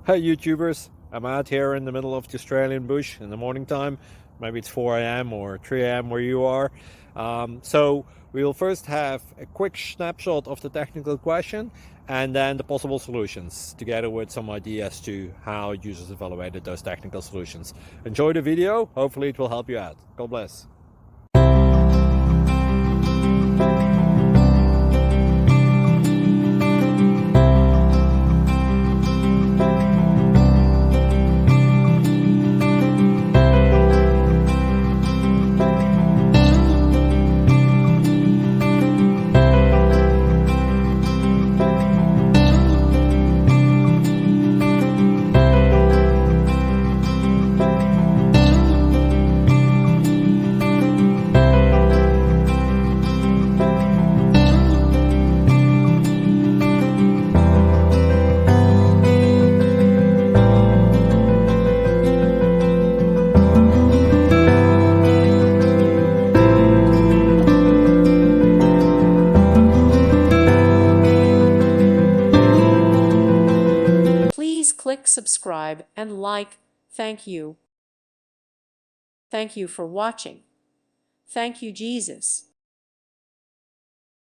Hey YouTubers, I'm out here in the middle of the Australian bush in the morning time. Maybe it's 4 a.m. or 3 a.m. where you are. So we'll first have a quick snapshot of the technical question and then the possible solutions, together with some ideas to how users evaluated those technical solutions. Enjoy the video, hopefully it will help you out. God bless. Please click subscribe and like. Thank you. Thank you for watching. Thank you, Jesus.